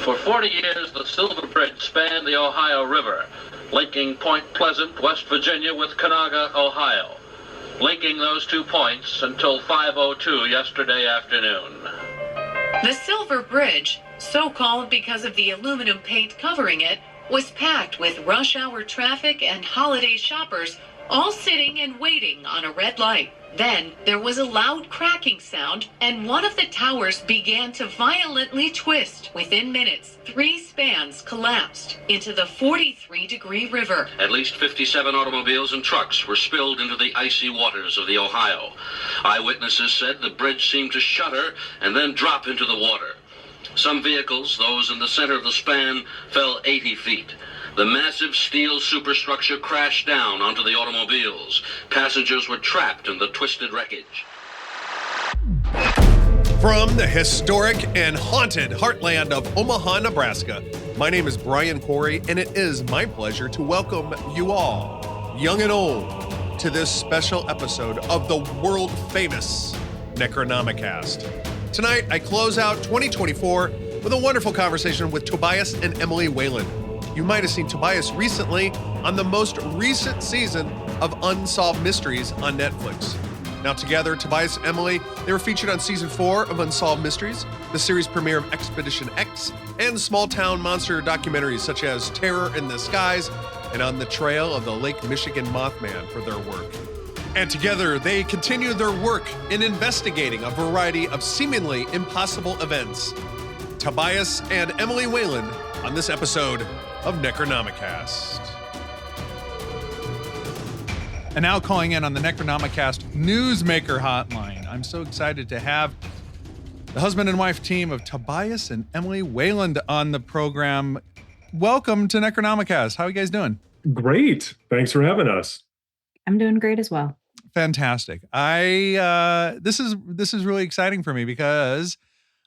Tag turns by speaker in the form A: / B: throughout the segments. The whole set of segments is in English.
A: For 40 years, the Silver Bridge spanned the Ohio River, linking Point Pleasant, West Virginia, with Canaga, Ohio, linking those 2 points until 5:02 yesterday afternoon.
B: The Silver Bridge, so called because of the aluminum paint covering it, was packed with rush hour traffic and holiday shoppers, all sitting and waiting on a red light. Then there was a loud cracking sound, and one of the towers began to violently twist. Within minutes, 3 spans collapsed into the 43-degree river.
A: At least 57 automobiles and trucks were spilled into the icy waters of the Ohio. Eyewitnesses said the bridge seemed to shudder and then drop into the water. Some vehicles, those in the center of the span, fell 80 feet. The massive steel superstructure crashed down onto the automobiles. Passengers were trapped in the twisted wreckage.
C: From the historic and haunted heartland of Omaha, Nebraska, my name is Brian Corey, and it is my pleasure to welcome you all, young and old, to this special episode of the world-famous Necronomicast. Tonight, I close out 2024 with a wonderful conversation with Tobias and Emily Wayland. You might have seen Tobias recently on the most recent season of Unsolved Mysteries on Netflix. Now together, Tobias and Emily, they were featured on season 4 of Unsolved Mysteries, the series premiere of Expedition X, and small town monster documentaries such as Terror in the Skies and On the Trail of the Lake Michigan Mothman for their work. And together, they continue their work in investigating a variety of seemingly impossible events. Tobias and Emily Wayland on this episode of Necronomicast. And now calling in on the Necronomicast Newsmaker Hotline, I'm so excited to have the husband and wife team of Tobias and Emily Wayland on the program. Welcome to Necronomicast. How are you guys doing?
D: Great. Thanks for having us.
E: I'm doing great as well.
C: Fantastic. This is really exciting for me because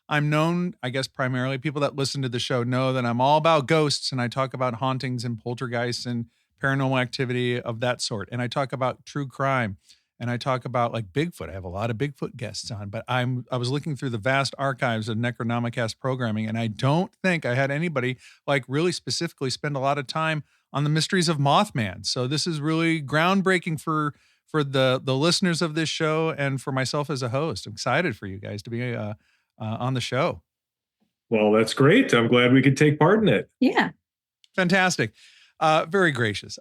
C: I'm known, I guess primarily people that listen to the show know that I'm all about ghosts, and I talk about hauntings and poltergeists and paranormal activity of that sort. And I talk about true crime, and I talk about like Bigfoot. I have a lot of Bigfoot guests on, but I was looking through the vast archives of Necronomicast programming, and I don't think I had anybody like really specifically spend a lot of time on the mysteries of Mothman. So this is really groundbreaking for the listeners of this show and for myself as a host. I'm excited for you guys to be on the show.
D: Well, that's great. I'm glad we could take part in it.
E: Yeah.
C: Fantastic. Very gracious.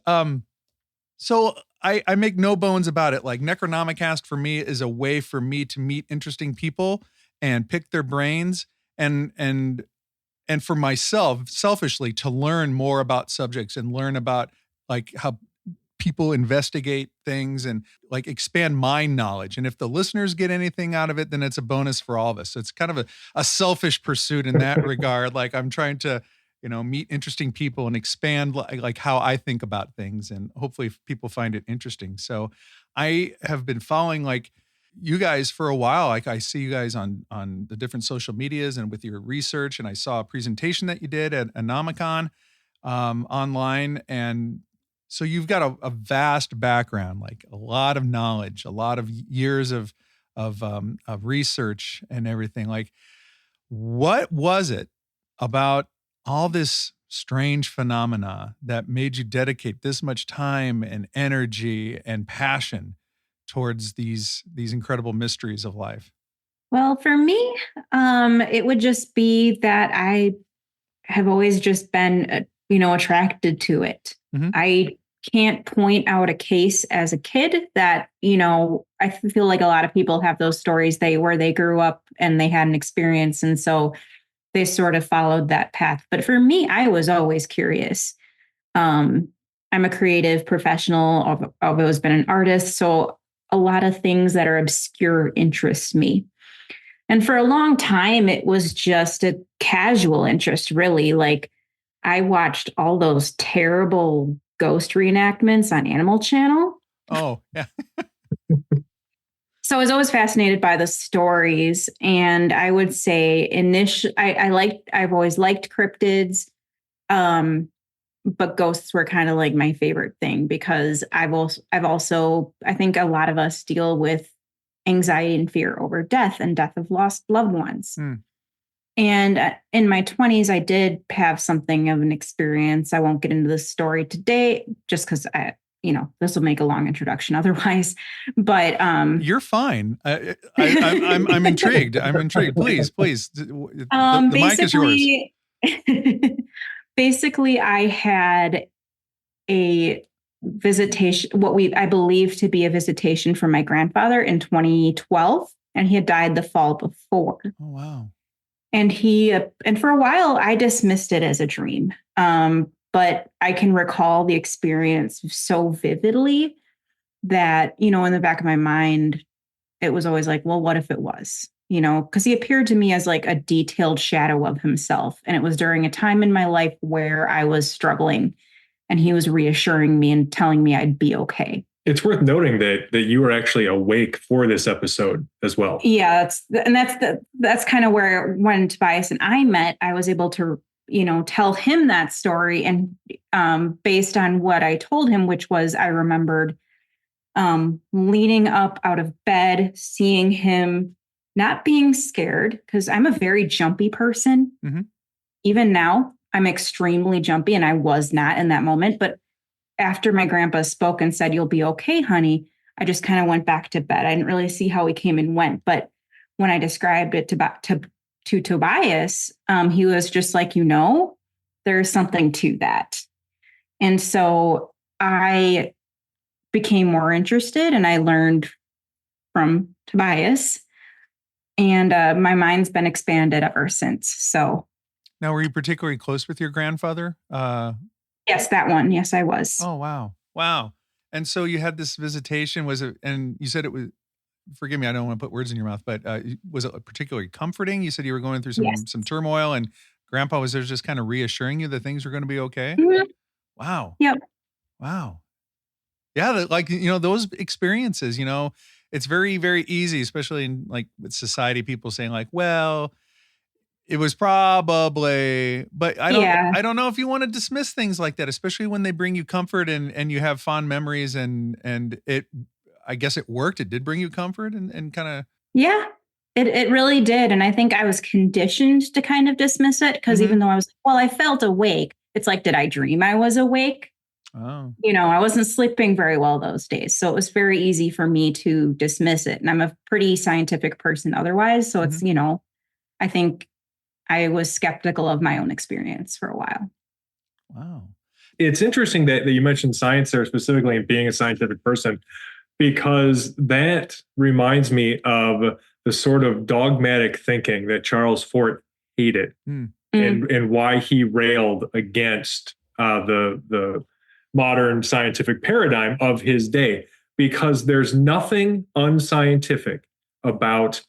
C: So I make no bones about it. Like Necronomicast for me is a way for me to meet interesting people and pick their brains and for myself, selfishly, to learn more about subjects and learn about like how people investigate things and like expand my knowledge. And if the listeners get anything out of it, then it's a bonus for all of us. So it's kind of a selfish pursuit in that regard. Like I'm trying to, meet interesting people and expand like how I think about things, and hopefully people find it interesting. So I have been following like you guys for a while. Like I see you guys on the different social medias and with your research, and I saw a presentation that you did at Anomicon online. And so you've got a vast background, like a lot of knowledge, a lot of years of research and everything. Like, what was it about all this strange phenomena that made you dedicate this much time and energy and passion towards these incredible mysteries of life?
E: Well, for me, it would just be that I have always just been, attracted to it.
C: Mm-hmm.
E: I can't point out a case as a kid that, I feel like a lot of people have those stories where they grew up and they had an experience. And so they sort of followed that path. But for me, I was always curious. I'm a creative professional. I've always been an artist. So a lot of things that are obscure interest me. And for a long time, it was just a casual interest, really. Like I watched all those terrible ghost reenactments on Animal Channel.
C: Oh, yeah.
E: So I was always fascinated by the stories. And I would say I've always liked cryptids. But ghosts were kind of like my favorite thing because I've also, I think a lot of us deal with anxiety and fear over death and death of lost loved ones. And in my 20s, I did have something of an experience. I won't get into this story today just because this will make a long introduction otherwise. But
C: you're fine. I'm intrigued. I'm intrigued. Please. The mic is yours.
E: Basically, I had a visitation, I believe to be a visitation from my grandfather in 2012, and he had died the fall before.
C: Oh, wow.
E: And and for a while, I dismissed it as a dream. But I can recall the experience so vividly that, in the back of my mind, it was always like, well, what if it was? Because he appeared to me as like a detailed shadow of himself. And it was during a time in my life where I was struggling, and he was reassuring me and telling me I'd be okay.
D: It's worth noting that you were actually awake for this episode as well.
E: Yeah, that's kind of where when Tobias and I met, I was able to, tell him that story. And based on what I told him, which was I remembered leaning up out of bed, seeing him, not being scared, because I'm a very jumpy person.
C: Mm-hmm.
E: Even now, I'm extremely jumpy, and I was not in that moment. But after my grandpa spoke and said, "You'll be okay, honey," I just kind of went back to bed. I didn't really see how he came and went. But when I described it to Tobias, he was just like, there's something to that. And so I became more interested, and I learned from Tobias, and my mind's been expanded ever since. So
C: now, were you particularly close with your grandfather?
E: Yes, that one. Yes, I was.
C: Oh, wow. And so you had this visitation. And you said it was, forgive me, I don't want to put words in your mouth, but was it particularly comforting? You said you were going through some turmoil, and grandpa was there just kind of reassuring you that things were going to be okay?
E: Mm-hmm.
C: Wow.
E: Yep.
C: Wow. Yeah, those experiences, it's very, very easy, especially in like with society, people saying like, well, it was probably, but I don't know if you want to dismiss things like that, especially when they bring you comfort and you have fond memories and I guess it worked. It did bring you comfort and kind of.
E: Yeah, it really did. And I think I was conditioned to kind of dismiss it because even though I was, I felt awake. It's like, did I dream I was awake?
C: Oh.
E: I wasn't sleeping very well those days. So it was very easy for me to dismiss it. And I'm a pretty scientific person otherwise. So it's, I think I was skeptical of my own experience for a while.
C: Wow.
D: It's interesting that you mentioned science there specifically and being a scientific person, because that reminds me of the sort of dogmatic thinking that Charles Fort hated and why he railed against the modern scientific paradigm of his day, because there's nothing unscientific about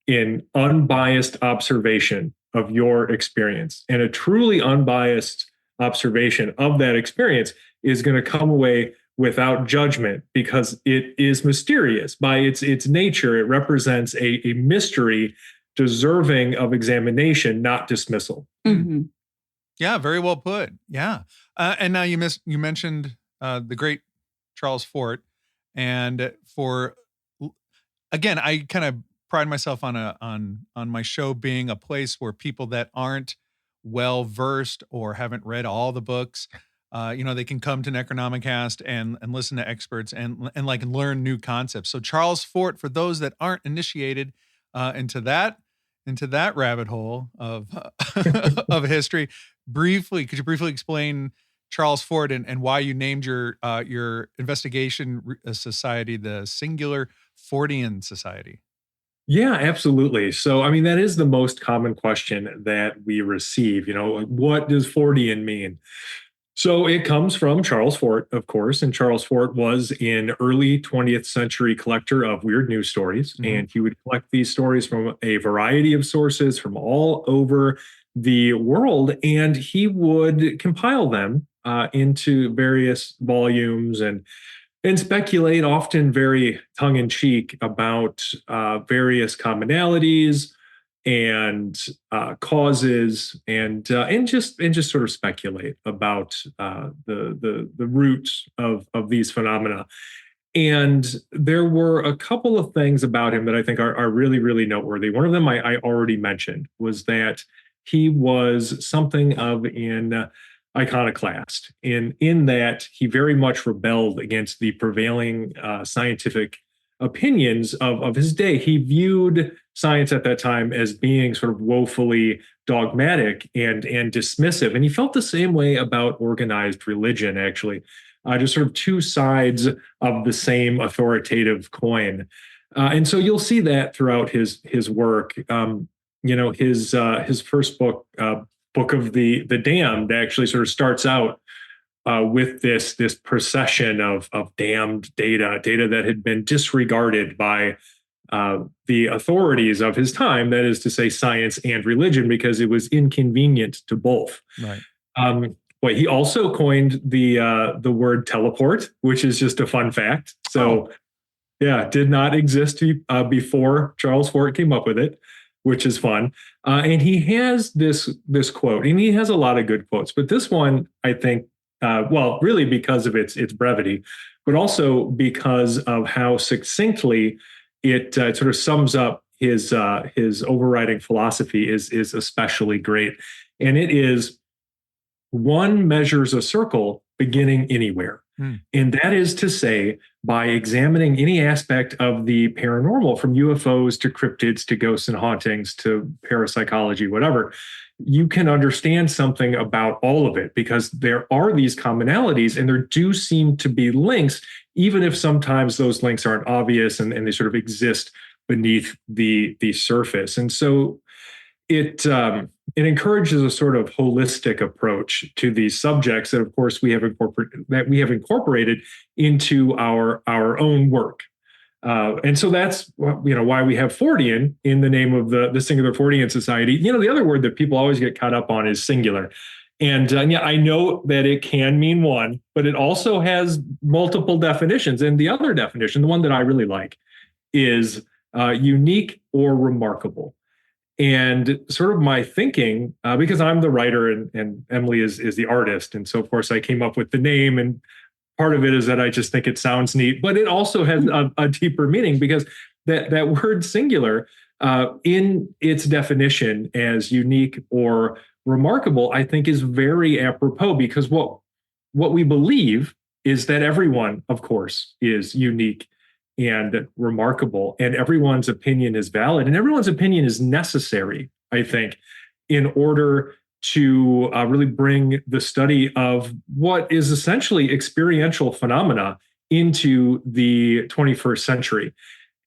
D: an unbiased observation of your experience. And a truly unbiased observation of that experience is going to come away without judgment, because it is mysterious by its nature. It represents a mystery deserving of examination, not dismissal.
E: Mm-hmm.
C: Yeah, very well put. Yeah. And now you mentioned the great Charles Fort. And again, I kind of pride myself on my show being a place where people that aren't well versed or haven't read all the books, they can come to Necronomicast and listen to experts and like learn new concepts. So Charles Fort, for those that aren't initiated into that rabbit hole of of history, could you briefly explain Charles Fort and why you named your investigation society the Singular Fortean Society?
D: Yeah, absolutely. So, I mean, that is the most common question that we receive. What does Fortean mean? So it comes from Charles Fort, of course, and Charles Fort was an early 20th century collector of weird news stories, and he would collect these stories from a variety of sources from all over the world, and he would compile them into various volumes and speculate, often very tongue-in-cheek, about various commonalities and causes, and just sort of speculate about the roots of these phenomena. And there were a couple of things about him that I think are really, really noteworthy. One of them I already mentioned was that he was something of an iconoclast in that he very much rebelled against the prevailing scientific opinions of his day. He viewed science at that time as being sort of woefully dogmatic and dismissive. And he felt the same way about organized religion, actually. Just sort of two sides of the same authoritative coin. And so you'll see that throughout his work. His first book, Book of the Damned, actually sort of starts out with this procession of damned data that had been disregarded by the authorities of his time, that is to say, science and religion, because it was inconvenient to both.
C: Right.
D: But he also coined the word teleport, which is just a fun fact. So, yeah, did not exist before Charles Fort came up with it, which is fun. And he has this quote, and he has a lot of good quotes, but this one, I think, really because of its brevity, but also because of how succinctly it sort of sums up his overriding philosophy is especially great. And it is, one measures a circle beginning anywhere. And that is to say, by examining any aspect of the paranormal, from UFOs to cryptids to ghosts and hauntings to parapsychology, whatever, you can understand something about all of it, because there are these commonalities and there do seem to be links, even if sometimes those links aren't obvious and they sort of exist beneath the surface. And so it encourages a sort of holistic approach to these subjects that, of course, we have incorporated into our own work. And so that's why we have Fortean in the name of the Singular Fortean Society. The other word that people always get caught up on is singular. And I know that it can mean one, but it also has multiple definitions. And the other definition, the one that I really like, is unique or remarkable. And sort of my thinking, because I'm the writer and Emily is the artist. And so, of course, I came up with the name. And part of it is that I just think it sounds neat, but it also has a deeper meaning, because that word singular, in its definition as unique or remarkable, I think is very apropos, because what we believe is that everyone, of course, is unique and remarkable, and everyone's opinion is valid, and everyone's opinion is necessary, I think, in order to really bring the study of what is essentially experiential phenomena into the 21st century.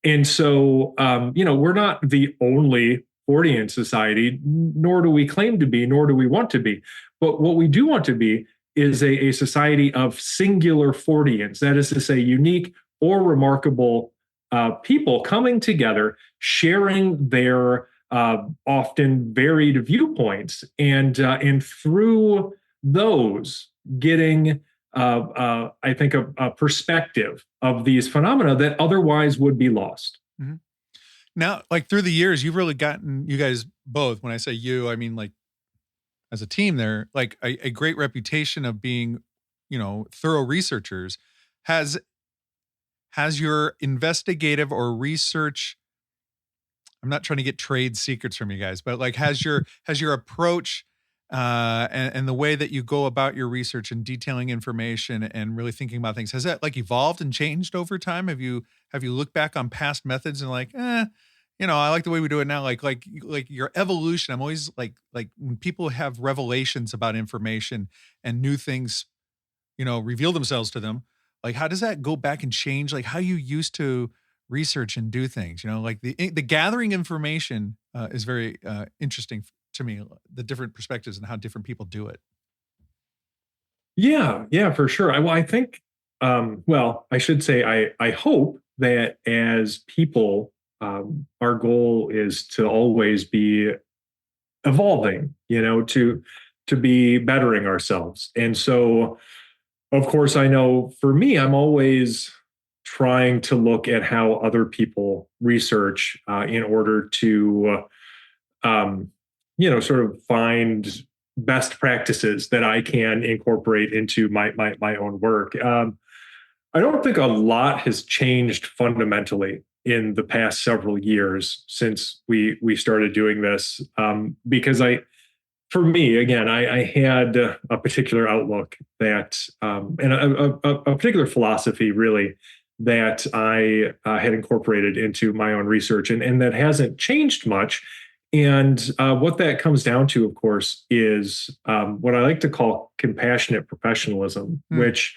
D: And so, we're not the only Fortean society, nor do we claim to be, nor do we want to be. But what we do want to be is a society of singular Forteans, that is to say, unique or remarkable people coming together, sharing their often varied viewpoints, and through those getting, I think, a perspective of these phenomena that otherwise would be lost.
C: Mm-hmm. Now, like through the years, you've really gotten, you guys both, when I say you, I mean like as a team there, like a great reputation of being, thorough researchers. Has your investigative or research, I'm not trying to get trade secrets from you guys, but like has your approach and the way that you go about your research and detailing information and really thinking about things, has that like evolved and changed over time? Have you looked back on past methods and like, I like the way we do it now, like your evolution? I'm always like when people have revelations about information and new things, reveal themselves to them, like how does that go back and change like how you used to research and do things? Like the gathering information is very interesting to me, the different perspectives and how different people do it.
D: Yeah, for sure. I think, I should say, I hope that as people, our goal is to always be evolving, to be bettering ourselves. And so, of course, I know for me, I'm always trying to look at how other people research in order to, sort of find best practices that I can incorporate into my own work. I don't think a lot has changed fundamentally in the past several years since we started doing this. Because for me, again, I had a particular outlook that, and a particular philosophy really that I had incorporated into my own research, and that hasn't changed much. And what that comes down to, of course, is what I like to call compassionate professionalism, which,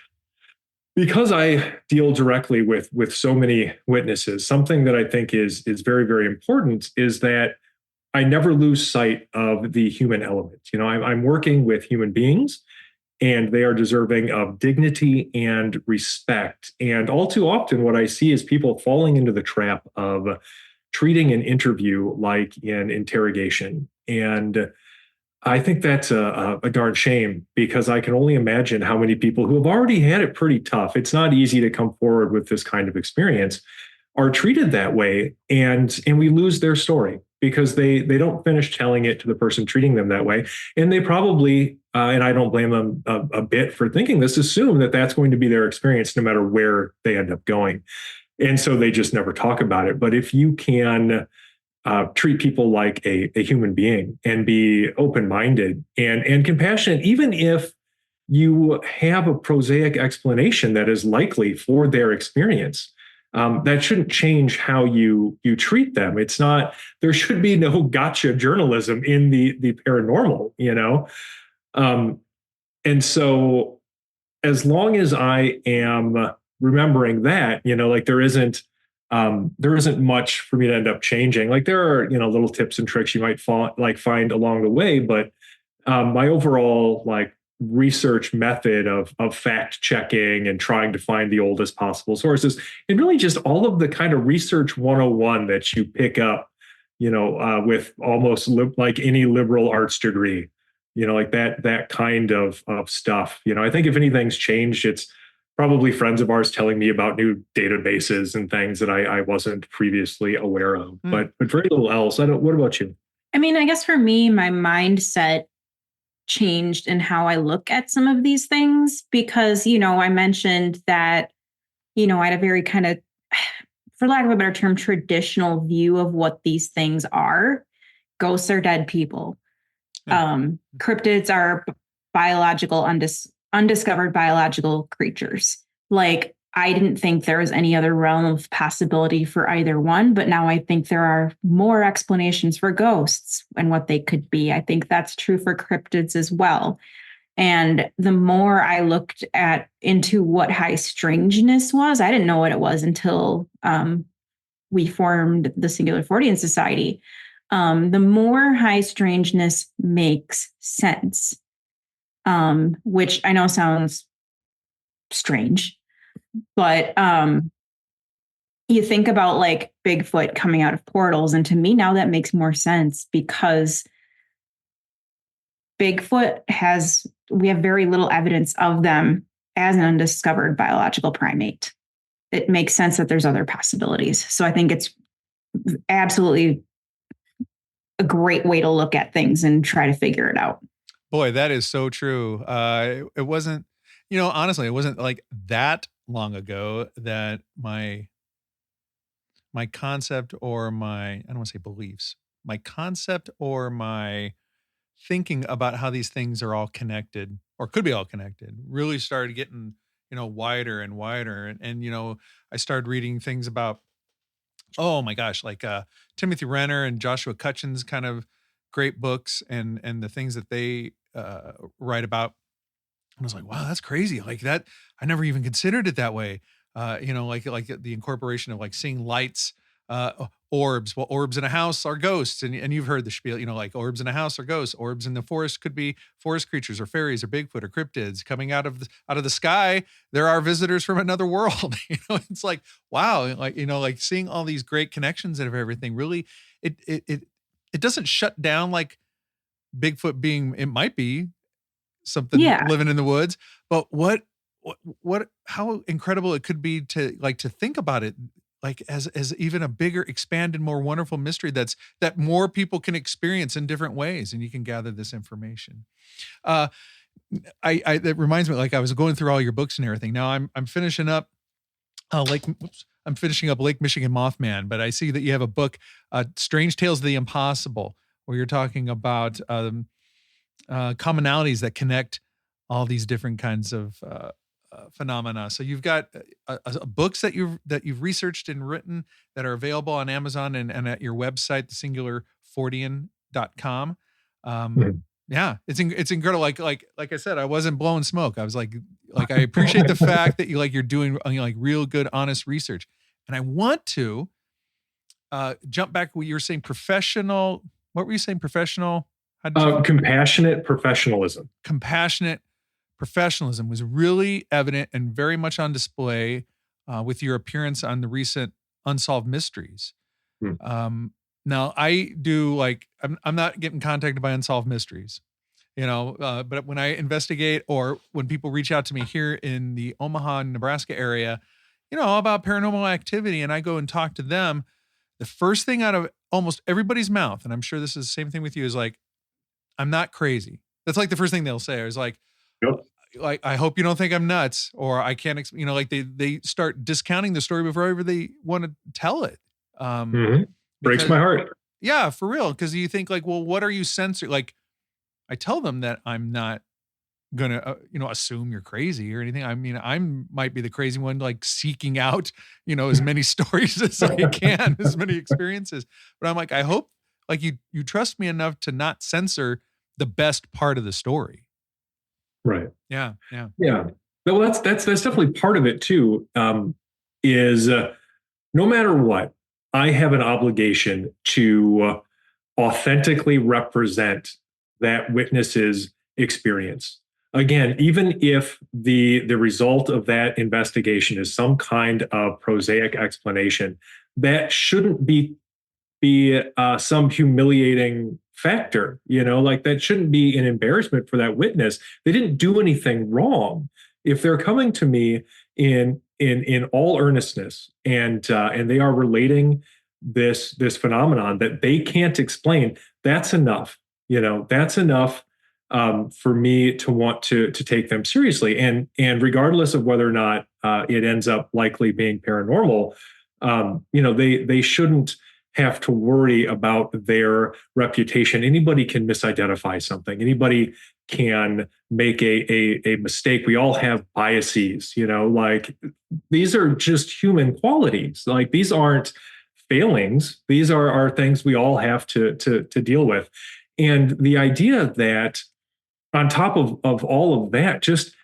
D: because I deal directly with so many witnesses, something that I think is very, very important is that I never lose sight of the human element. You know, I'm working with human beings, and they are deserving of dignity and respect. And all too often, what I see is people falling into the trap of treating an interview like an interrogation. And I think that's a darn shame, because I can only imagine how many people who have already had it pretty tough, it's not easy to come forward with this kind of experience, are treated that way. And we lose their story because they don't finish telling it to the person treating them that way. And they probably, and I don't blame them a bit for thinking this, assume that that's going to be their experience no matter where they end up going. And so they just never talk about it. But if you can treat people like a human being and be open-minded and compassionate, even if you have a prosaic explanation that is likely for their experience, that shouldn't change how you treat them. It's not, there should be no gotcha journalism in the paranormal, you know? And so as long as I am remembering that, you know, like there isn't much for me to end up changing. Like there are, you know, little tips and tricks you might find along the way, but my overall like research method of fact checking and trying to find the oldest possible sources, and really just all of the kind of research 101 that you pick up, you know, with almost like any liberal arts degree, you know, like that kind of stuff. You know, I think if anything's changed, it's probably friends of ours telling me about new databases and things that I wasn't previously aware of, but very little else. What about you?
E: I mean, I guess for me, my mindset changed in how I look at some of these things, because, you know, I mentioned that, you know, I had a very kind of, for lack of a better term, traditional view of what these things are. Ghosts are dead people. Cryptids are biological, undiscovered biological creatures. Like, I didn't think there was any other realm of possibility for either one, but now I think there are more explanations for ghosts and what they could be. I think that's true for cryptids as well. And the more I looked into what high strangeness was, I didn't know what it was until we formed the Singular Fortean Society. The more high strangeness makes sense, which I know sounds strange, but you think about like Bigfoot coming out of portals. And to me now that makes more sense, because Bigfoot we have very little evidence of them as an undiscovered biological primate. It makes sense that there's other possibilities. So I think it's absolutely a great way to look at things and try to figure it out.
C: Boy, that is so true. It wasn't, you know, honestly, it wasn't like that long ago that my concept or I don't want to say beliefs, my concept or my thinking about how these things are all connected or could be all connected really started getting, you know, wider and wider. And you know, I started reading things about, oh my gosh, like Timothy Renner and Joshua Cutchin's kind of great books and the things that they write about. I was like, wow, that's crazy. Like that, I never even considered it that way. You know, like the incorporation of like seeing lights, orbs. Well, orbs in a house are ghosts. And you've heard the spiel, you know, like orbs in a house are ghosts. Orbs in the forest could be forest creatures or fairies or Bigfoot or cryptids coming out of the sky. There are visitors from another world. You know, it's like, wow. Like, you know, like seeing all these great connections and everything really, it doesn't shut down like Bigfoot being, it might be something living in the woods, but how incredible it could be to think about it like as even a bigger, expanded, more wonderful mystery that more people can experience in different ways, and you can gather this information. That reminds me, like I was going through all your books and everything. Now I'm finishing up I'm finishing up Lake Michigan Mothman, but I see that you have a book, Strange Tales of the Impossible, where you're talking about commonalities that connect all these different kinds of phenomena. So you've got books that you've researched and written that are available on Amazon and at your website, the singular Fortean.com. Yeah, it's incredible. Like I said, I wasn't blowing smoke. I was like I appreciate the fact that you're doing like real good, honest research. And I want to jump back. What you were saying, professional. What were you saying? Professional.
D: Compassionate professionalism.
C: Compassionate professionalism was really evident and very much on display with your appearance on the recent Unsolved Mysteries. Now I do I'm not getting contacted by Unsolved Mysteries, but when I investigate or when people reach out to me here in the Omaha, Nebraska area, about paranormal activity, and I go and talk to them, the first thing out of almost everybody's mouth, and I'm sure this is the same thing with you, is like, I'm not crazy. That's like the first thing they'll say. Is like,
D: yep.
C: Like, I hope you don't think I'm nuts, or I can't, like they start discounting the story before ever they want to tell it.
D: Breaks my heart.
C: Yeah, for real. Because you think like, well, what are you censoring? Like, I tell them that I'm not gonna, assume you're crazy or anything. I mean, I might be the crazy one, like seeking out, as many stories as I can, as many experiences. But I'm like, I hope like you trust me enough to not censor the best part of the story.
D: Right.
C: Yeah.
D: Well, that's definitely part of it too. Is no matter what, I have an obligation to authentically represent that witness's experience. Again, even if the result of that investigation is some kind of prosaic explanation, that shouldn't be some humiliating factor, like that shouldn't be an embarrassment for that witness. They didn't do anything wrong. If they're coming to me in all earnestness and they are relating this phenomenon that they can't explain, that's enough. That's enough for me to want to take them seriously. And regardless of whether or not it ends up likely being paranormal, they shouldn't have to worry about their reputation. Anybody can misidentify something. Anybody can make a mistake. We all have biases, like these are just human qualities. Like these aren't failings. These are things we all have to deal with. And the idea that on top of all of that, just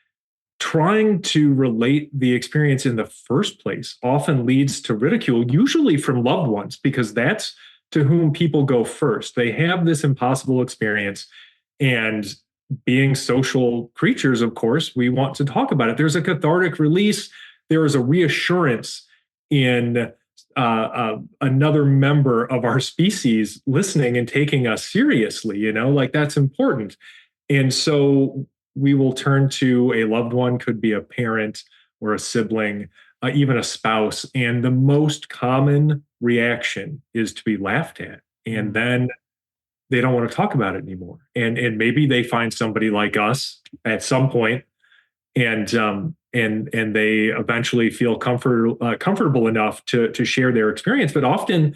D: trying to relate the experience in the first place often leads to ridicule, usually from loved ones, because that's to whom people go first. They have this impossible experience, and being social creatures, of course, we want to talk about it. There's a cathartic release. There is a reassurance in another member of our species listening and taking us seriously, like that's important. And so we will turn to a loved one, could be a parent or a sibling, even a spouse. And the most common reaction is to be laughed at. And then they don't want to talk about it anymore. And maybe they find somebody like us at some point, and they eventually feel comfortable enough to share their experience. But often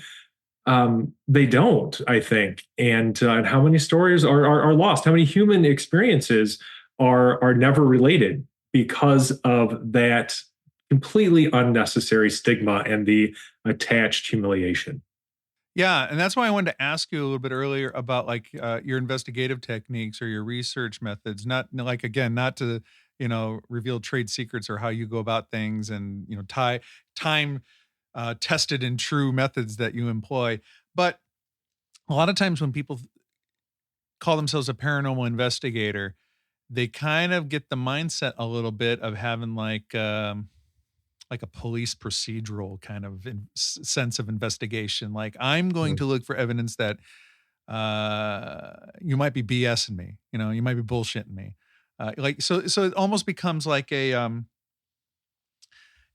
D: they don't, I think. And how many stories are lost? How many human experiences are never related because of that completely unnecessary stigma and the attached humiliation?
C: Yeah, and that's why I wanted to ask you a little bit earlier about like your investigative techniques or your research methods. Not like, again, not to reveal trade secrets or how you go about things, and time tested and true methods that you employ. But a lot of times when people call themselves a paranormal investigator, they kind of get the mindset a little bit of having like a police procedural kind of sense of investigation. Like, I'm going to look for evidence that you might be BSing me, you might be bullshitting me. So it almost becomes like a,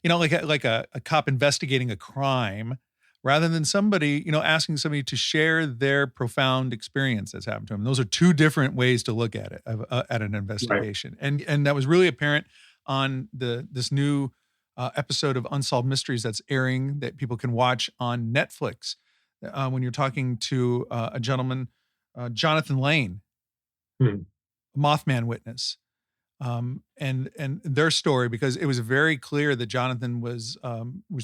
C: like a cop investigating a crime, rather than somebody, asking somebody to share their profound experience that's happened to them. Those are two different ways to look at it, at an investigation. Right. And that was really apparent on this new episode of Unsolved Mysteries that's airing that people can watch on Netflix. When you're talking to a gentleman, Jonathan Lane, Mothman witness, and their story, because it was very clear that Jonathan was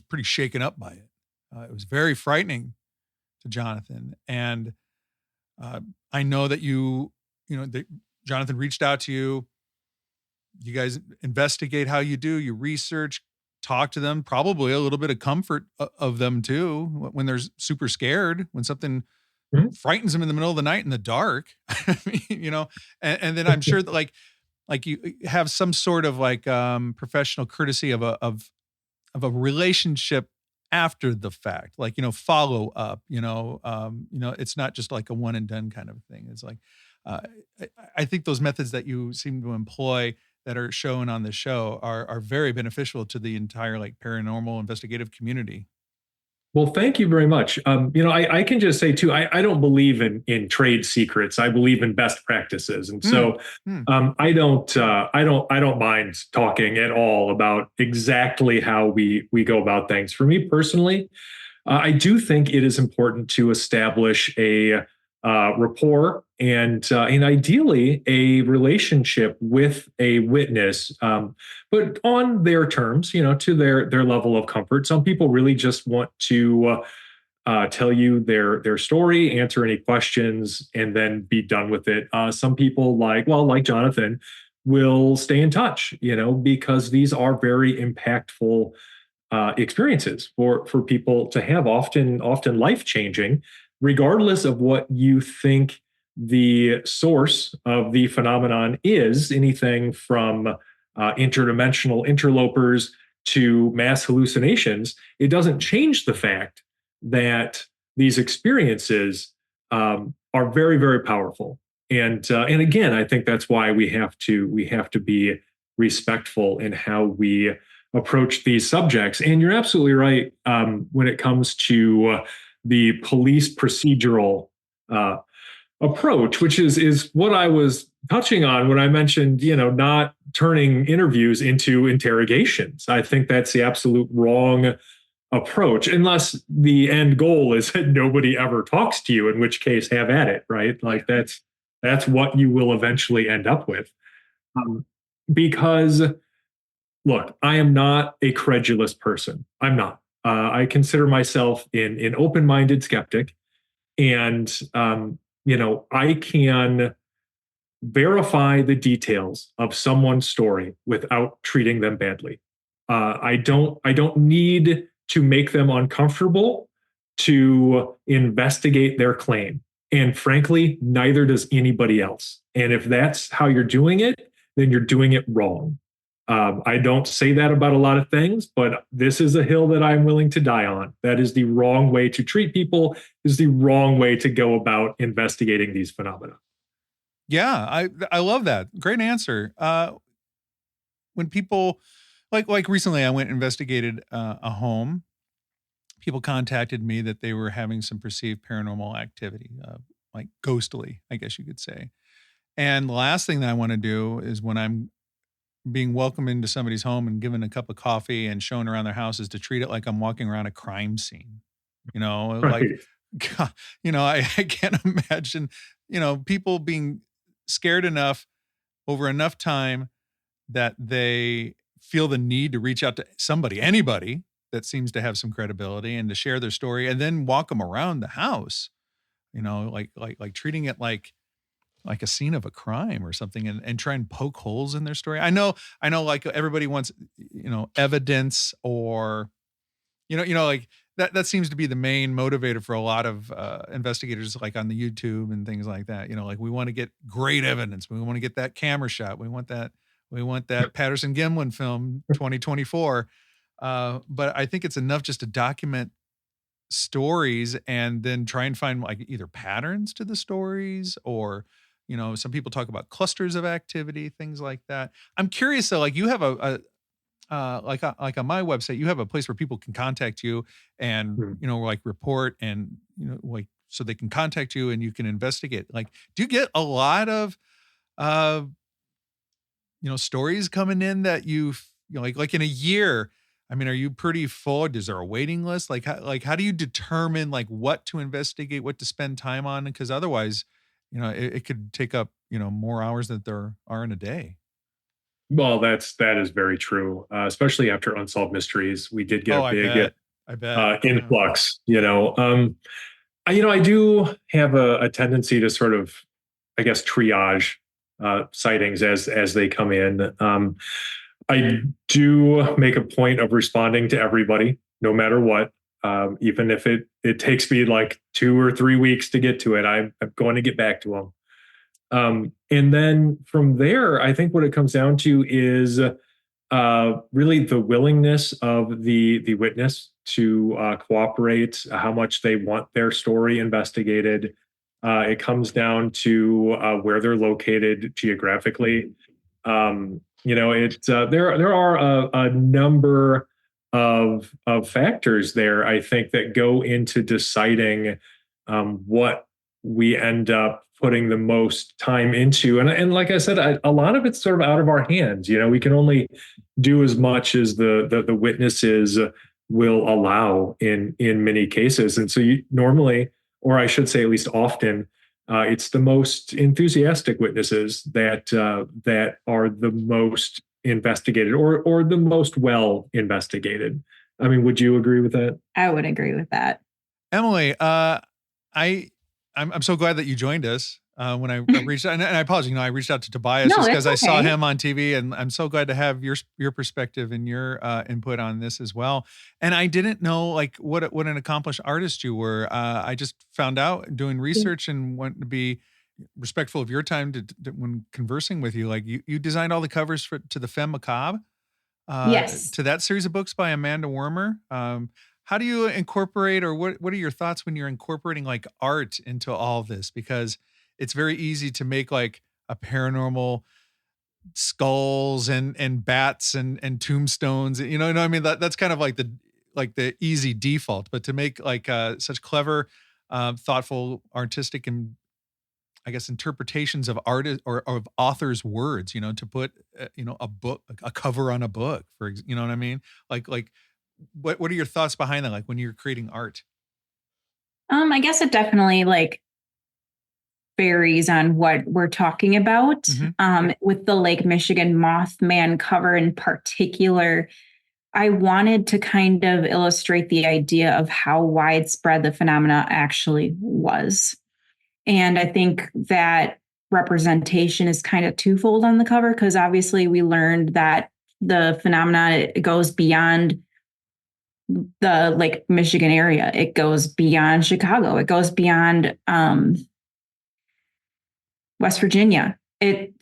C: pretty shaken up by it. It was very frightening to Jonathan, and I know that Jonathan reached out to you. You guys investigate how you do. You research, talk to them. Probably a little bit of comfort of them too when they're super scared, when something frightens them in the middle of the night in the dark. And then I'm sure that like you have some sort of like professional courtesy of a relationship after the fact, like, follow up, it's not just like a one and done kind of thing. It's like, I think those methods that you seem to employ that are shown on the show are very beneficial to the entire like paranormal investigative community.
D: Well, thank you very much. I can just say too, I don't believe in trade secrets. I believe in best practices, and so I don't mind talking at all about exactly how we go about things. For me personally, I do think it is important to establish a rapport and ideally a relationship with a witness, but on their terms, to their level of comfort. Some people really just want to tell you their story, answer any questions, and then be done with it. Some people like Jonathan will stay in touch, because these are very impactful experiences for people to have, often life-changing, regardless of what you think the source of the phenomenon is. Anything from interdimensional interlopers to mass hallucinations, it doesn't change the fact that these experiences are very, very powerful. And again, I think that's why we have to be respectful in how we approach these subjects. And you're absolutely right when it comes to the police procedural approach, which is what I was touching on when I mentioned, not turning interviews into interrogations. I think that's the absolute wrong approach, unless the end goal is that nobody ever talks to you, in which case have at it, right? Like that's what you will eventually end up with. Because look, I am not a credulous person. I'm not. I consider myself an open-minded skeptic, and I can verify the details of someone's story without treating them badly. I don't need to make them uncomfortable to investigate their claim, and frankly, neither does anybody else. And if that's how you're doing it, then you're doing it wrong. I don't say that about a lot of things, but this is a hill that I'm willing to die on. That is the wrong way to treat people, is the wrong way to go about investigating these phenomena.
C: Yeah, I love that. Great answer. When people, like recently I went and investigated a home. People contacted me that they were having some perceived paranormal activity, like ghostly, I guess you could say. And the last thing that I want to do is, when I'm being welcomed into somebody's home and given a cup of coffee and shown around their house, is to treat it like I'm walking around a crime scene.
D: Right.
C: Like, I can't imagine, people being scared enough over enough time that they feel the need to reach out to anybody that seems to have some credibility, and to share their story, and then walk them around the house, like treating it like a scene of a crime or something, and try and poke holes in their story. I know like everybody wants, evidence, or, like that seems to be the main motivator for a lot of investigators, like on the YouTube and things like that. Like, we want to get great evidence. We want to get that camera shot. We want that Patterson Gimlin film 2024. But I think it's enough just to document stories, and then try and find like either patterns to the stories, or, some people talk about clusters of activity, things like that. I'm curious though, like you have like on my website, you have a place where people can contact you and, like report, and, like, so they can contact you and you can investigate. Like, do you get a lot of, stories coming in that like in a year, I mean, are you pretty full? Is there a waiting list? Like how do you determine like what to investigate, what to spend time on? Because otherwise, it could take up, more hours than there are in a day.
D: Well, that is very true, especially after Unsolved Mysteries. We did get a big
C: I bet.
D: influx. I do have a tendency to sort of, I guess, triage sightings as they come in. I do make a point of responding to everybody, no matter what. Even if it takes me like 2 or 3 weeks to get to it, I'm going to get back to them. And then from there, I think what it comes down to is really the willingness of the witness to cooperate, how much they want their story investigated. It comes down to where they're located geographically. There are a number of factors there, I think, that go into deciding what we end up putting the most time into. And like I said, a lot of it's sort of out of our hands. We can only do as much as the witnesses will allow in many cases. And so you normally, or I should say at least often, it's the most enthusiastic witnesses that are the most investigated or the most well investigated. I mean, would you agree with that?
E: I would agree with that.
C: Emily, I'm so glad that you joined us when I reached out, and I apologize. I reached out to Tobias just because I saw him on TV, and I'm so glad to have your perspective and your input on this as well. And I didn't know like what an accomplished artist you were. I just found out doing research and want to be respectful of your time to when conversing with you. Like you designed all the covers to the Femme Macabre.
E: Yes.
C: To that series of books by Amanda Wormer. How do you incorporate, or what are your thoughts when you're incorporating like art into all this? Because it's very easy to make like a paranormal skulls and bats and tombstones. You know what I mean? That's kind of like the easy default. But to make like such clever, thoughtful, artistic, and I guess interpretations of artists or of authors' words, to put a cover on a book, you know what I mean? Like. What are your thoughts behind that? Like when you're creating art?
E: I guess it definitely like varies on what we're talking about. Mm-hmm. With the Lake Michigan Mothman cover in particular, I wanted to kind of illustrate the idea of how widespread the phenomena actually was. And I think that representation is kind of twofold on the cover, because obviously we learned that the phenomena, it goes beyond the Lake Michigan area. It goes beyond Chicago. It goes beyond West Virginia. It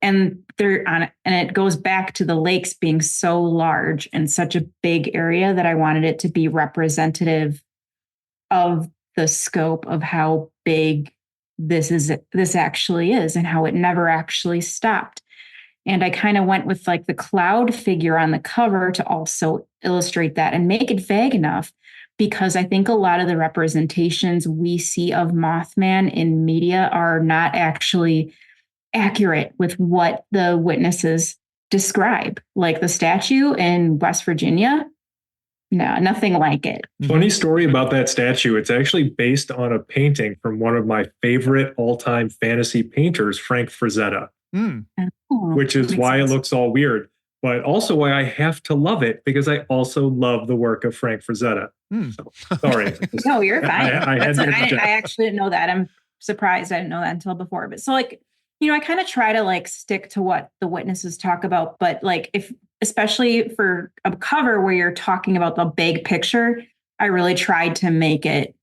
E: goes back to the lakes being so large and such a big area that I wanted it to be representative of the scope of how big this actually is and how it never actually stopped. And I kind of went with like the cloud figure on the cover to also illustrate that and make it vague enough, because I think a lot of the representations we see of Mothman in media are not actually accurate with what the witnesses describe. Like the statue in West Virginia, no, nothing like it.
D: Funny story about that statue. It's actually based on a painting from one of my favorite all-time fantasy painters, Frank Frazetta. Which is why it looks all weird, but also why I have to love it, because I also love the work of Frank Frazetta. So, sorry.
E: No, you're fine.
D: I
E: actually didn't know that. I'm surprised I didn't know that until before. But so like, I kind of try to like stick to what the witnesses talk about, but like especially for a cover where you're talking about the big picture, I really tried to make it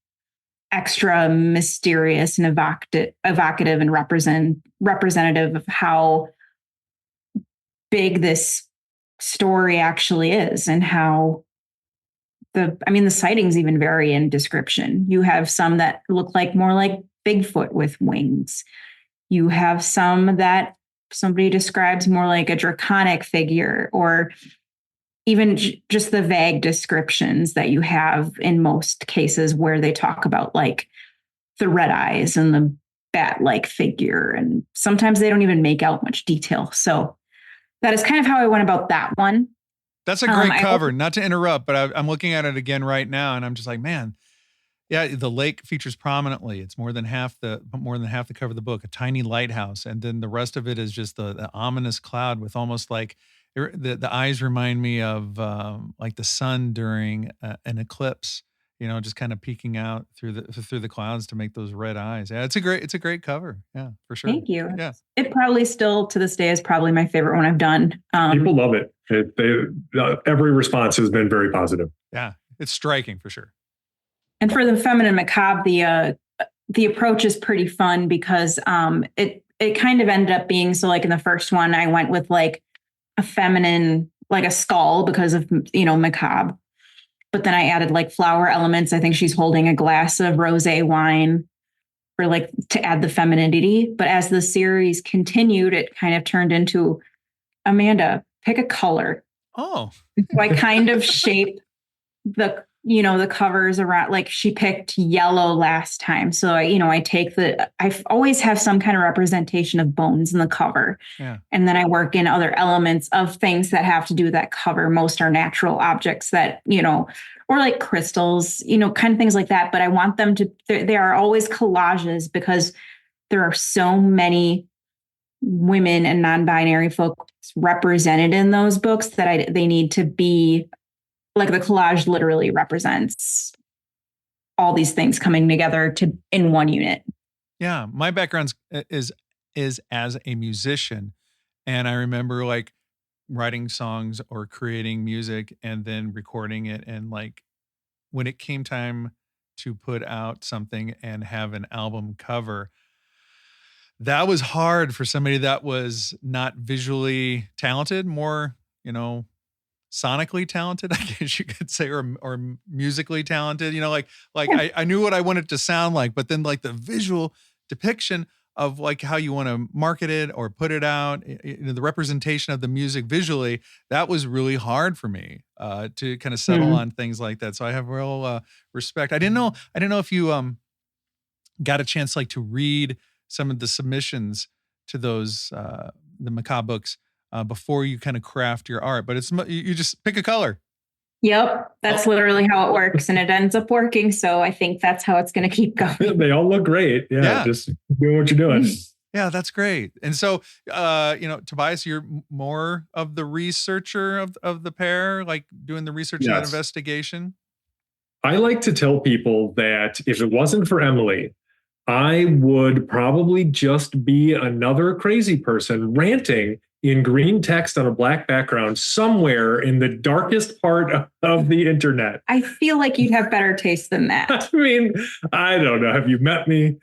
E: extra mysterious and evocative and representative of how big this story actually is, and how the sightings even vary in description. You have some that look more like Bigfoot with wings. You have some that somebody describes more like a draconic figure, or even just the vague descriptions that you have in most cases where they talk about like the red eyes and the bat-like figure. And sometimes they don't even make out much detail. So that is kind of how I went about that one.
C: That's a great cover. Not to interrupt, but I'm looking at it again right now, and I'm just like, man, yeah, the lake features prominently. It's more than half the cover of the book. A tiny lighthouse, and then the rest of it is just the ominous cloud with almost like the eyes remind me of like the sun during an eclipse. You know, just kind of peeking out through the clouds to make those red eyes. Yeah, it's a great cover. Yeah, for sure.
E: Thank you.
C: Yeah,
E: it probably still to this day is probably my favorite one I've done.
D: People love it. Every response has been very positive.
C: Yeah, it's striking for sure.
E: And for the feminine macabre, the approach is pretty fun because it kind of ended up being, so like in the first one, I went with like a feminine, like a skull because of, macabre. But then I added like flower elements. I think she's holding a glass of rosé wine for like to add the femininity. But as the series continued, it kind of turned into, Amanda, pick a color.
C: Oh.
E: So I kind of shape the covers around, like she picked yellow last time. So I take I always have some kind of representation of bones in the cover.
C: Yeah.
E: And then I work in other elements of things that have to do with that cover. Most are natural objects that, or like crystals, kind of things like that. But I want them to, they are always collages because there are so many women and non-binary folks represented in those books that they need to be like the collage literally represents all these things coming together in one unit.
C: Yeah. My background is as a musician. And I remember like writing songs or creating music and then recording it. And like when it came time to put out something and have an album cover, that was hard for somebody that was not visually talented, more, sonically talented, I guess you could say, or musically talented, I knew what I wanted to sound like, but then like the visual depiction of like how you want to market it or put it out, the representation of the music visually, that was really hard for me to kind of settle on things like that. So I have real respect. I didn't know if you got a chance like to read some of the submissions to those the macabre books before you kind of craft your art, but you just pick a color.
E: Yep. That's literally how it works. And it ends up working. So I think that's how it's going to keep going.
D: They all look great. Yeah. Just doing what you're doing.
C: Yeah, that's great. And so, Tobias, you're more of the researcher of the pair, like doing the research and investigation.
D: I like to tell people that if it wasn't for Emily, I would probably just be another crazy person ranting in green text on a black background somewhere in the darkest part of the internet.
E: I feel like you'd have better taste than that.
D: I mean, I don't know. Have you met me?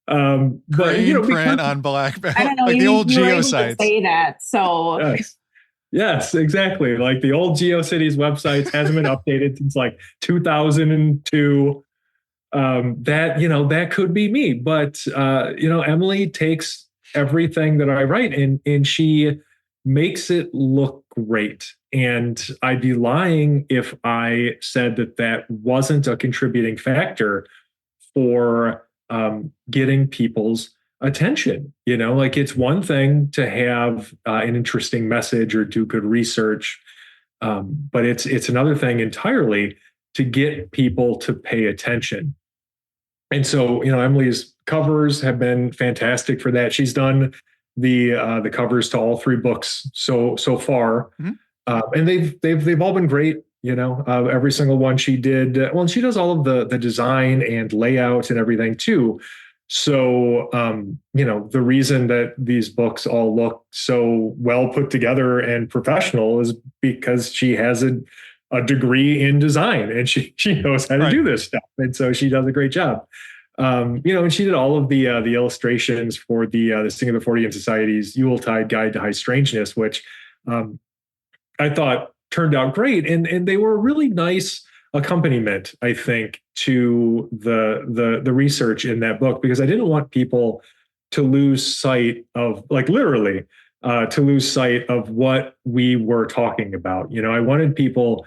C: But print on black background,
E: I don't know,
C: like the old geosites.
E: Say that. So
D: yes, exactly. Like the old GeoCities websites hasn't been updated since like 2002. That could be me, but Emily takes everything that I write and she makes it look great. And I'd be lying if I said that wasn't a contributing factor for getting people's attention. Like it's one thing to have an interesting message or do good research, but it's another thing entirely to get people to pay attention. And so, Emily's covers have been fantastic for that. She's done the covers to all three books so far, and they've all been great. Every single one she did. Well, she does all of the design and layout and everything too. So, the reason that these books all look so well put together and professional is because she has a degree in design and she knows how to do this stuff. And so she does a great job. And she did all of the illustrations for the Sing of the Fortean Society's Yuletide Guide to High Strangeness, which I thought turned out great. And they were a really nice accompaniment, I think, to the research in that book, because I didn't want people to lose sight of, like literally, to lose sight of what we were talking about. I wanted people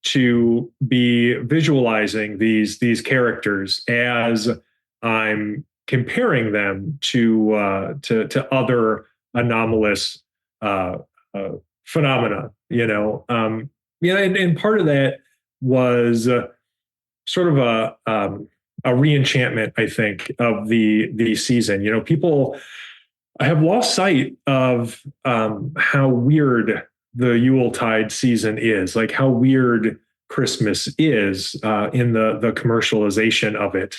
D: to be visualizing these characters as I'm comparing them to other anomalous phenomena. and part of that was sort of a re-enchantment, I think, of the season. People have lost sight of how weird the Yuletide season is, like how weird Christmas is in the commercialization of it.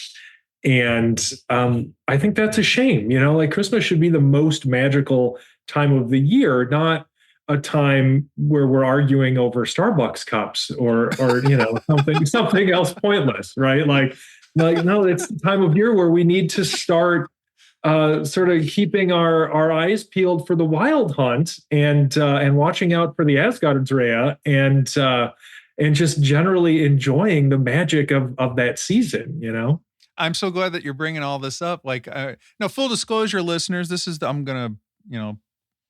D: And I think that's a shame. Like Christmas should be the most magical time of the year, not a time where we're arguing over Starbucks cups or something else pointless, right? Like no, it's the time of year where we need to start sort of keeping our eyes peeled for the wild hunt and watching out for the Asgardsrea and just generally enjoying the magic of that season.
C: I'm so glad that you're bringing all this up. Like, full disclosure, listeners, I'm going to,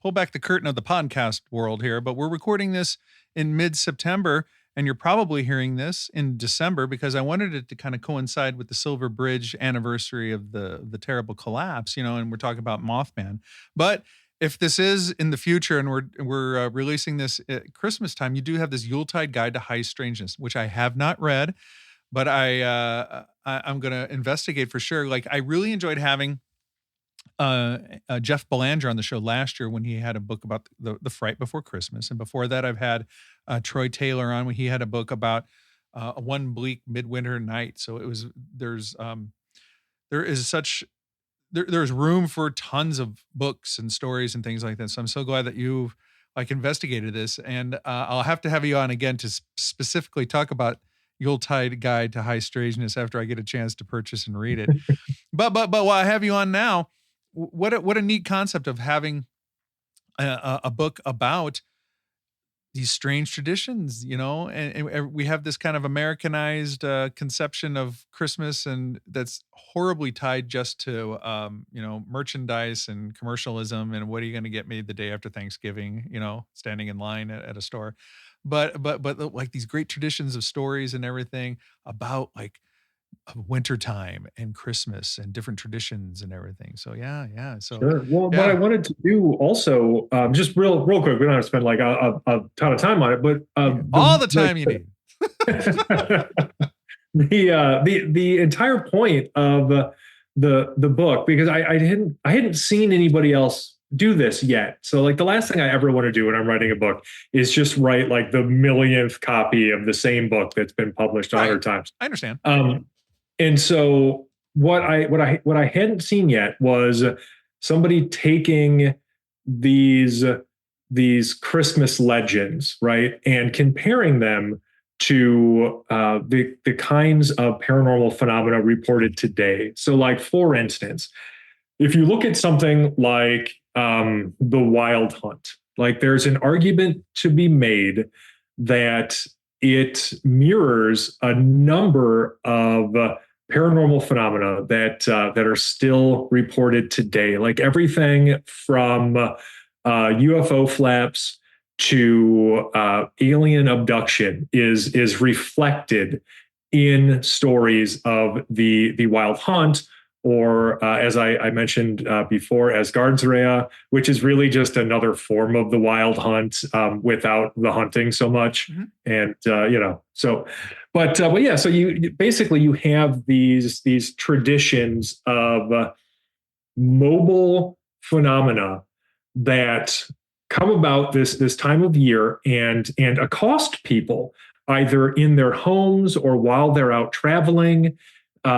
C: pull back the curtain of the podcast world here, but we're recording this in mid-September, and you're probably hearing this in December because I wanted it to kind of coincide with the Silver Bridge anniversary of the terrible collapse, and we're talking about Mothman. But if this is in the future and we're releasing this at Christmas time, you do have this Yuletide Guide to High Strangeness, which I have not read, but I'm going to investigate for sure. Like, I really enjoyed having Jeff Belanger on the show last year when he had a book about the fright before Christmas. And before that, I've had Troy Taylor on when he had a book about One Bleak Midwinter Night. So there's room for tons of books and stories and things like that. So I'm so glad that you've investigated this, and I'll have to have you on again to specifically talk about Yuletide Guide to High Strangeness after I get a chance to purchase and read it. But while I have you on now, what a neat concept of having a book about these strange traditions, and we have this kind of Americanized conception of Christmas, and that's horribly tied just to, merchandise and commercialism. And what are you going to get me the day after Thanksgiving, standing in line at a store. But like these great traditions of stories and everything about like wintertime and Christmas and different traditions and everything. So yeah. So
D: sure. Well, what I wanted to do also, just real quick, we don't have to spend like a ton of time on it, but
C: all the time you need.
D: the entire point of the book, because I hadn't seen anybody else do this yet. So like the last thing I ever want to do when I'm writing a book is just write like the millionth copy of the same book that's been published 100 times.
C: I understand.
D: And so what I hadn't seen yet was somebody taking these Christmas legends, right, and comparing them to the kinds of paranormal phenomena reported today. So like, for instance, if you look at something like the wild hunt, like there's an argument to be made that it mirrors a number of paranormal phenomena that are still reported today, like everything from UFO flaps to alien abduction is reflected in stories of the wild hunt, or as I mentioned before, Asgardsrea, which is really just another form of the wild hunt without the hunting so much. Mm-hmm. And so you basically have these traditions of mobile phenomena that come about this time of year and accost people either in their homes or while they're out traveling.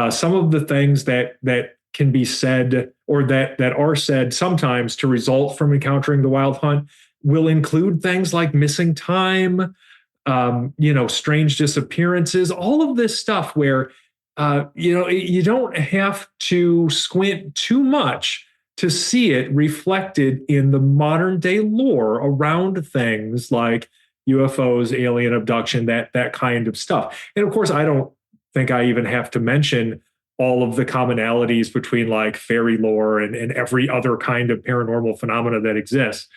D: Some of the things that can be said or that are said sometimes to result from encountering the wild hunt will include things like missing time, strange disappearances, all of this stuff where, you don't have to squint too much to see it reflected in the modern day lore around things like UFOs, alien abduction, that kind of stuff. And of course, I don't think I even have to mention all of the commonalities between like fairy lore and every other kind of paranormal phenomena that exists.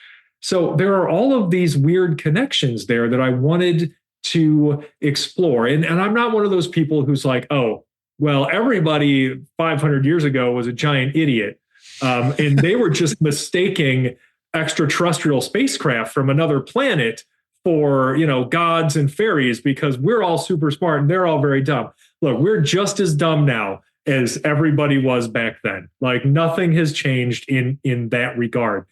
D: So there are all of these weird connections there that I wanted to explore. And I'm not one of those people who's like, oh, well, everybody 500 years ago was a giant idiot. And they were just mistaking extraterrestrial spacecraft from another planet for, gods and fairies because we're all super smart and they're all very dumb. Look, we're just as dumb now as everybody was back then. Like nothing has changed in that regard.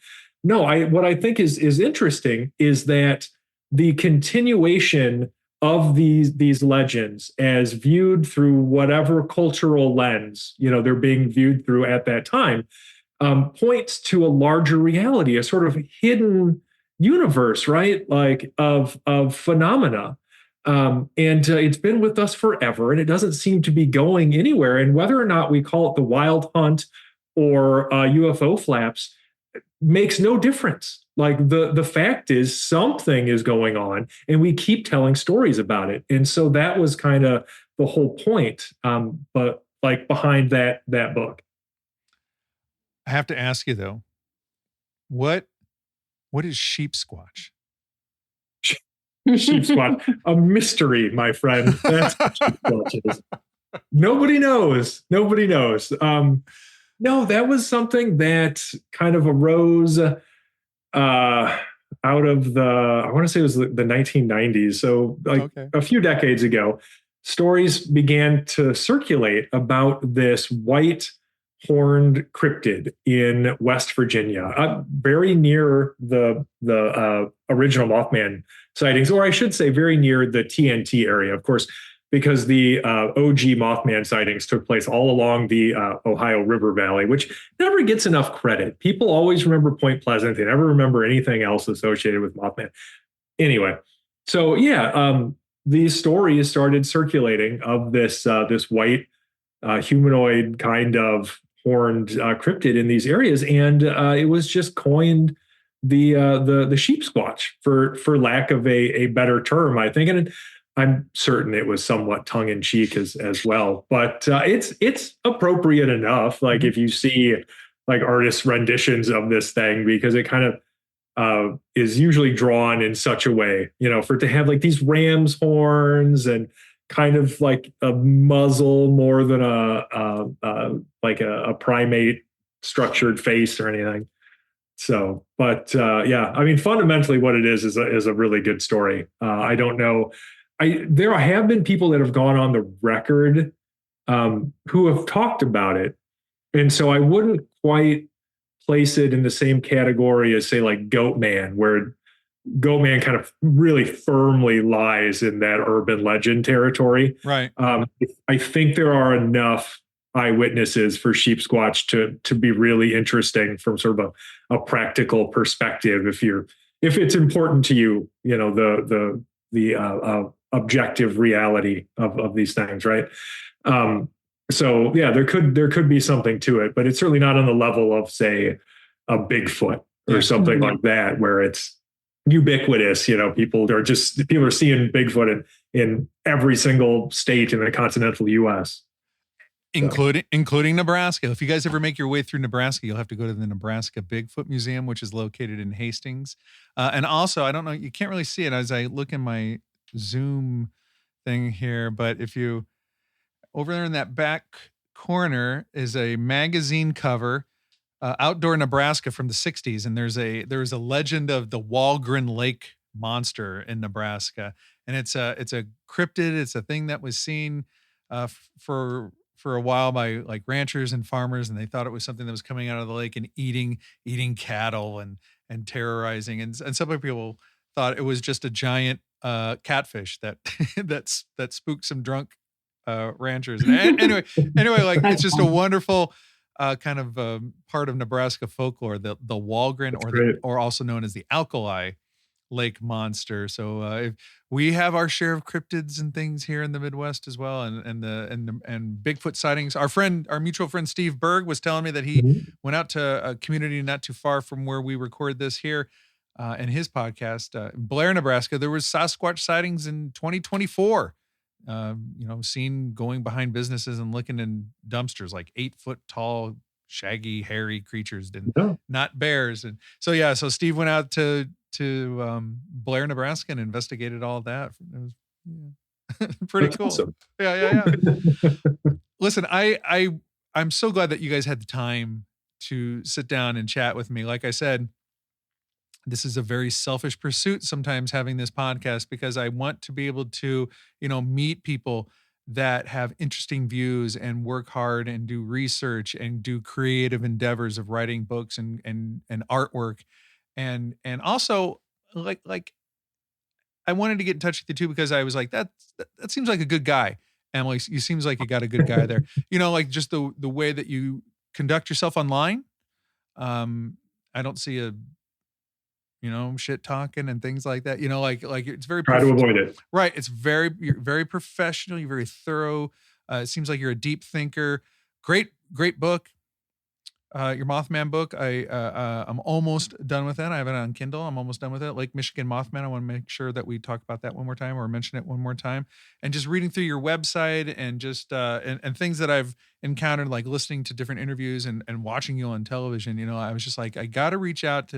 D: No, what I think is interesting is that the continuation of these legends as viewed through whatever cultural lens, they're being viewed through at that time, points to a larger reality, a sort of hidden universe, right? Like of phenomena. And it's been with us forever, and it doesn't seem to be going anywhere. And whether or not we call it the wild hunt or UFO flaps makes no difference. Like the fact is something is going on, and we keep telling stories about it. And so that was kind of the whole point. But like behind that book.
C: I have to ask you though, what is sheep squatch?
D: Sheep squatch, a mystery, my friend. That's what sheep squatch is. Nobody knows. No, that was something that kind of arose out of I want to say it was the 1990s. So a few decades ago, stories began to circulate about this white horned cryptid in West Virginia, very near the original Mothman sightings, or I should say very near the TNT area, of course, because the OG Mothman sightings took place all along the Ohio River Valley, which never gets enough credit. People always remember Point Pleasant. They never remember anything else associated with Mothman. Anyway, so these stories started circulating of this white humanoid kind of horned cryptid in these areas, and it was just coined the sheep squatch for lack of a better term, I think. And I'm certain it was somewhat tongue in cheek as well, but it's appropriate enough. Like if you see like artists' renditions of this thing, because it kind of is usually drawn in such a way, for it to have like these ram's horns and kind of like a muzzle more than a primate structured face or anything. So, but I mean, fundamentally what it is a really good story. I don't know. There have been people that have gone on the record who have talked about it. And so I wouldn't quite place it in the same category as say like Goat Man, where Goat Man kind of really firmly lies in that urban legend territory.
C: Right.
D: I think there are enough eyewitnesses for sheep squatch to be really interesting from sort of a practical perspective. If it's important to you, the objective reality of these things, right? So yeah, there could be something to it, but it's certainly not on the level of say a Bigfoot or something like that, where it's ubiquitous. People are seeing Bigfoot in every single state in the continental U.S.
C: Including Nebraska. If you guys ever make your way through Nebraska, you'll have to go to the Nebraska Bigfoot Museum, which is located in Hastings. And also, I don't know, you can't really see it as I look in my Zoom thing here, but if you over there in that back corner is a magazine cover, Outdoor Nebraska from the 60s, and there's a legend of the Walgren Lake monster in Nebraska, and it's a cryptid. It's a thing that was seen for a while by like ranchers and farmers, and they thought it was something that was coming out of the lake and eating cattle and terrorizing, and some people thought it was just a giant catfish that that spooked some drunk ranchers. And anyway, like it's just a wonderful kind of part of Nebraska folklore, the Walgren, or also known as the Alkali Lake monster. So if we have our share of cryptids and things here in the Midwest as well, and Bigfoot sightings. Our mutual friend Steve Berg was telling me that he went out to a community not too far from where we record this here, in his podcast, Blair, Nebraska. There was Sasquatch sightings in 2024. Seen going behind businesses and looking in dumpsters, like 8 foot tall, shaggy, hairy creatures, not bears. And so Steve went out to Blair, Nebraska, and investigated all that. It was pretty cool. Awesome. Yeah. Listen, I'm so glad that you guys had the time to sit down and chat with me. Like I said, this is a very selfish pursuit sometimes, having this podcast, because I want to be able to, meet people that have interesting views and work hard and do research and do creative endeavors of writing books and artwork. And also like I wanted to get in touch with you too, because I was like, that seems like a good guy. Emily, you seems like you got a good guy there. Like just the way that you conduct yourself online. I don't see a, shit talking and things like that. Like it's very
D: try to avoid it.
C: Right. You're very professional. You're very thorough. It seems like you're a deep thinker. Great book. Your Mothman book. I'm almost done with it. I have it on Kindle. I'm almost done with it. Lake Michigan Mothman. I want to make sure that we talk about that one more time or mention it one more time. And just reading through your website and just and things that I've encountered, like listening to different interviews and watching you on television. I was just like, I got to reach out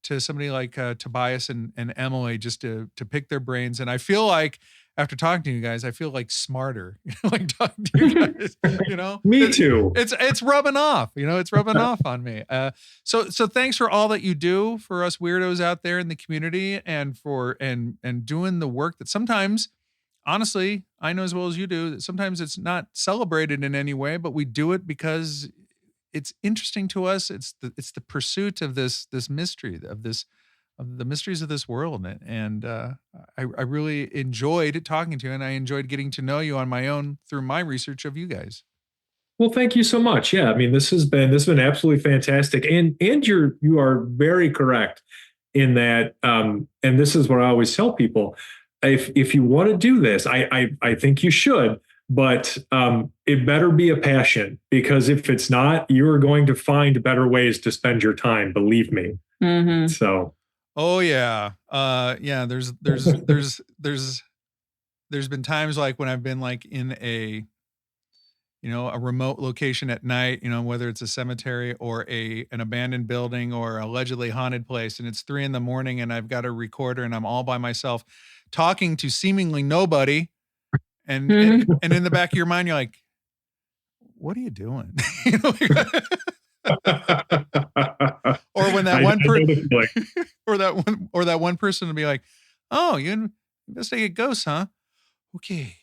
C: to somebody like Tobias and Emily just to pick their brains. And I feel like after talking to you guys, I feel like smarter, like talking to you guys,
D: Me too.
C: It's rubbing off, it's rubbing off on me. So thanks for all that you do for us weirdos out there in the community and for, and doing the work that sometimes, honestly, I know as well as you do, that sometimes it's not celebrated in any way, but we do it because it's interesting to us. It's the pursuit of this mystery of the mysteries of this world. And I really enjoyed talking to you, and I enjoyed getting to know you on my own through my research of you guys.
D: Well, thank you so much. Yeah. I mean, this has been absolutely fantastic. And you are very correct in that. And this is what I always tell people. If you want to do this, I think you should, but it better be a passion, because if it's not, you're going to find better ways to spend your time. Believe me.
E: Mm-hmm.
D: So.
C: Oh yeah. Yeah. There's been times like when I've been like in a remote location at night, whether it's a cemetery or an abandoned building or allegedly haunted place, and it's 3 a.m. and I've got a recorder and I'm all by myself talking to seemingly nobody. And in the back of your mind, you're like, what are you doing? Or when that one person, or that one person would be like, "Oh, you investigate ghosts, huh? Okay."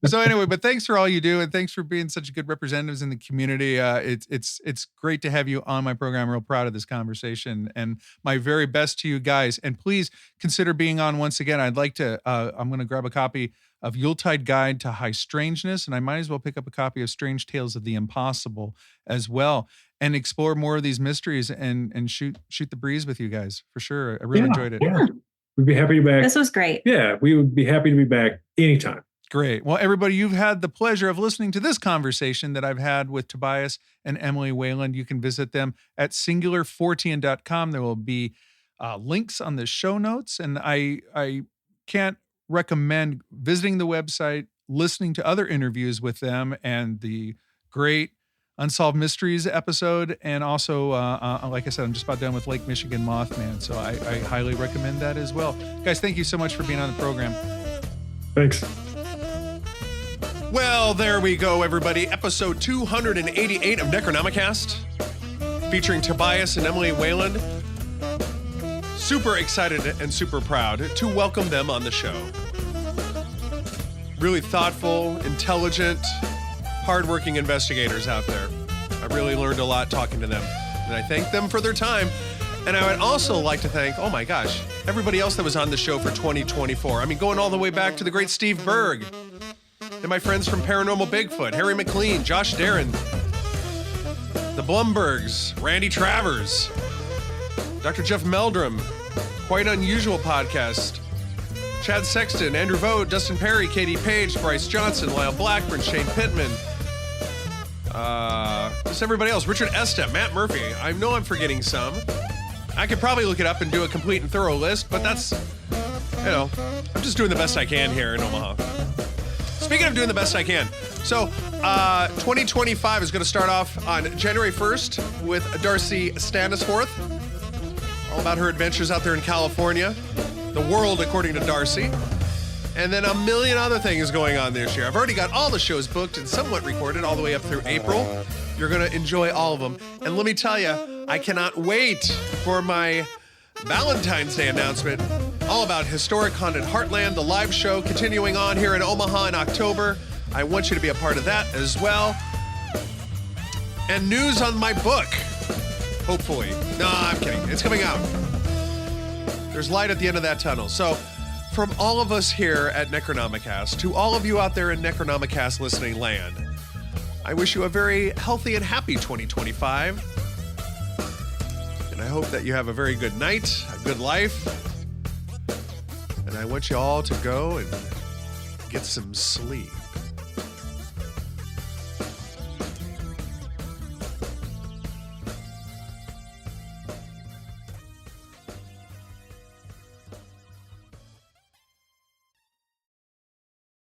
C: So anyway, but thanks for all you do, and thanks for being such good representatives in the community. It's great to have you on my program. I'm real proud of this conversation, and my very best to you guys. And please consider being on once again. I'd like to. I'm going to grab a copy of Yuletide Guide to High Strangeness, and I might as well pick up a copy of Strange Tales of the Impossible as well, and explore more of these mysteries and shoot the breeze with you guys for sure. I really enjoyed it.
D: Yeah. We'd be happy to be back.
E: This was great.
D: Yeah, we would be happy to be back anytime.
C: Great. Well, everybody, you've had the pleasure of listening to this conversation that I've had with Tobias and Emily Wayland. You can visit them at singularfortean.com. There will be links on the show notes, and I can't recommend visiting the website, listening to other interviews with them, and the great Unsolved Mysteries episode. And also, like I said, I'm just about done with Lake Michigan Mothman. So I highly recommend that as well. Guys, thank you so much for being on the program.
D: Thanks.
F: Well, there we go, everybody. Episode 288 of Necronomicast, featuring Tobias and Emily Wayland. Super excited and super proud to welcome them on the show. Really thoughtful, intelligent, hardworking investigators out there. I really learned a lot talking to them, and I thank them for their time. And I would also like to thank, oh my gosh, everybody else that was on the show for 2024. I mean, going all the way back to the great Steve Berg, and my friends from Paranormal Bigfoot, Harry McLean, Josh Darren, the Blumbergs, Randy Travers, Dr. Jeff Meldrum, Quite Unusual Podcast, Chad Sexton, Andrew Vogt, Dustin Perry, Katie Page, Bryce Johnson, Lyle Blackburn, Shane Pittman, just everybody else, Richard Estep, Matt Murphy. I know I'm forgetting some. I could probably look it up and do a complete and thorough list, but that's, I'm just doing the best I can here in Omaha. Speaking of doing the best I can, so 2025 is going to start off on January 1st with Darcy Stanisforth, all about her adventures out there in California, the world according to Darcy, and then a million other things going on this year. I've already got all the shows booked and somewhat recorded all the way up through April. You're going to enjoy all of them. And let me tell you, I cannot wait for my Valentine's Day announcement, all about Historic Haunted Heartland, the live show continuing on here in Omaha in October. I want you to be a part of that as well. And news on my book, hopefully. No, I'm kidding. It's coming out. There's light at the end of that tunnel. So from all of us here at Necronomicast, to all of you out there in Necronomicast listening land, I wish you a very healthy and happy 2025. And I hope that you have a very good night, a good life. And I want you all to go and get some sleep.